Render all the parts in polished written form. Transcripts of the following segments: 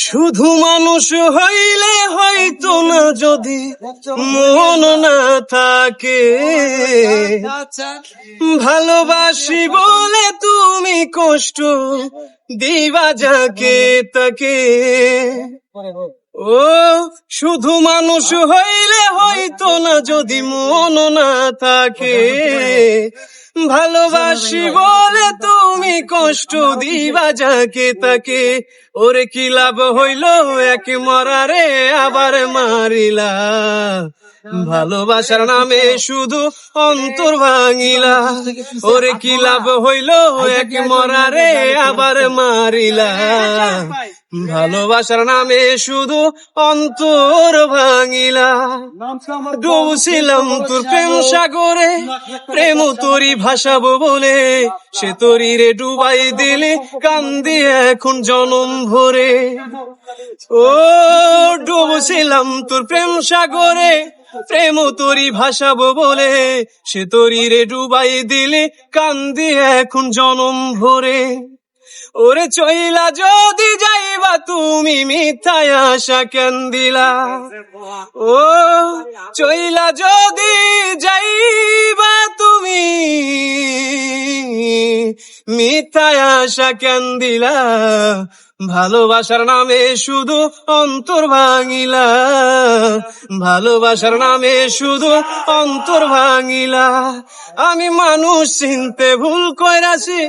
শুধু মানুষ হইলে হয়তো না যদি মন না থাকে, ভালোবাসি বলে তুমি কষ্ট দিবা যাকে তাকে। ও শুধু মানুষ হইলে হয়তো না যদি মন না থাকে, ভালোবাসি বলে তুমি কষ্ট দিবা যাকে তাকে। ওরে কি লাভ হইল এক মরারে আবার মারিলা, ভালোবাসার নামে শুধু অন্তর ভাঙিলা। ওরে কি লাভ হইল এক মরারে আবার মারিলা, ভালোবাসার নামে শুধু অন্তর ভাঙিলা। ডুবছিলাম তোর প্রেম সাগরে, প্রেম তোরই ভাসাবো বলে, সে তোরই রে ডুবাই দিলে কান্দি এখন জনম ভরে। ও ডুবছিলাম তোর প্রেম সাগরে, প্রেম তোরই ভাসাবো বলে, সে তোরই রে ডুবাই দিলে কান্দি এখন জনম ভরে। ওরে চইলা যদি যাইবা তুমি মিথ্যায় আশা কেন দিলা, ও চইলা যদি যাইবা তুমি মিথ্যায় আশা কেন দিলা, ভালোবাসার নামে শুধু অন্তর ভাঙিলা, ভালোবাসার নামে শুধু অন্তর ভাঙিলা। আমি মানুষ চিনতে ভুল কইরাছি,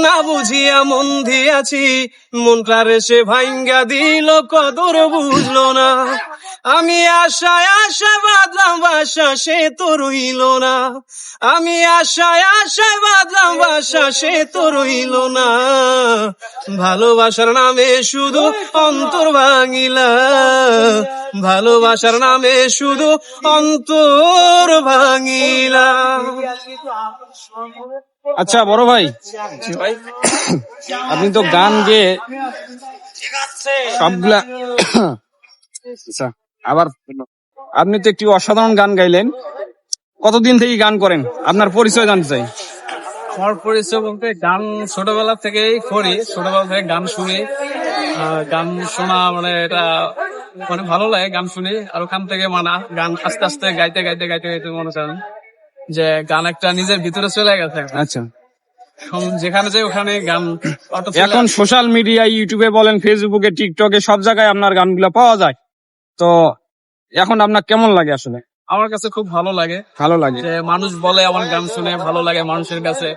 না বুঝিয়া মন দিয়াছি, মনটারে সে ভাঙ্গা দিল কদর বুঝলো না। আমি আশায় আশায় বাঁধলাম বাসা সে তো রইল না, আমি আশায় আশায় বাঁধলাম বাসা সে তো রইল না, ভালোবাসার নামে শুধু অন্তর ভাঙিলা, ভালোবাসার নামে শুধু অন্তর ভাঙিলা। আচ্ছা বড় ভাই, আপনি তো গান গেয়ে সবগুলা আচ্ছা, আবার আপনি তো একটি অসাধারণ গান গাইলেন। কতদিন থেকে গান করেন? আপনার পরিচয় জানতে চাই। আমার পরিচয় বলতে গান ছোটবেলা থেকেই করি, ছোটবেলা থেকে গান শুনি। গান শোনা মানে এটা মানে ভালো লাগে, গান শুনি। আর ওখান থেকে মানা গান আস্তে আস্তে গাইতে গাইতে গাইতে গাইতে মনে করেন যে গান একটা নিজের ভিতরে চলে গেছে। আচ্ছা, যেখানে যাই ওখানে গান। এখন সোশ্যাল মিডিয়া, ইউটিউবে বলেন, ফেসবুকে, টিকটকে সব জায়গায় আপনার গানগুলো পাওয়া যায়। তো এখন আপনার কেমন লাগে? আসলে আমার কাছে খুব ভালো লাগে। ভালো লাগে যে মানুষ বলে আমার গান শুনে ভালো লাগে মানুষের কাছে,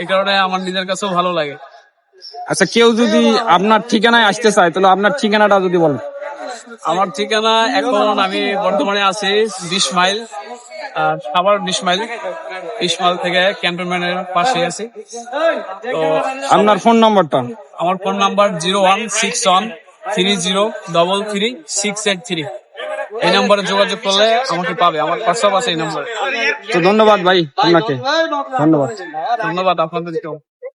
এই কারণে আমার নিজের কাছেও ভালো লাগে। আচ্ছা, কেউ যদি আপনার ঠিকানায় আসতে চায় তাহলে আপনার ঠিকানাটা যদি বলেন। আমার ঠিকানা এখন আমি বর্তমানে আছি 20 মাইল, সাভার 20 মাইল থেকে ক্যান্টনমেন্টের পাশে আছি। তো আপনার ফোন নম্বরটা? আমার ফোন নাম্বার 01613033683। এই নম্বরে যোগাযোগ করলে আমাকে পাবে, আমার হোয়াটসঅ্যাপ আছে এই নম্বরে। তো ধন্যবাদ ভাই আপনাকে, ধন্যবাদ ধন্যবাদ আপনাদেরকেও।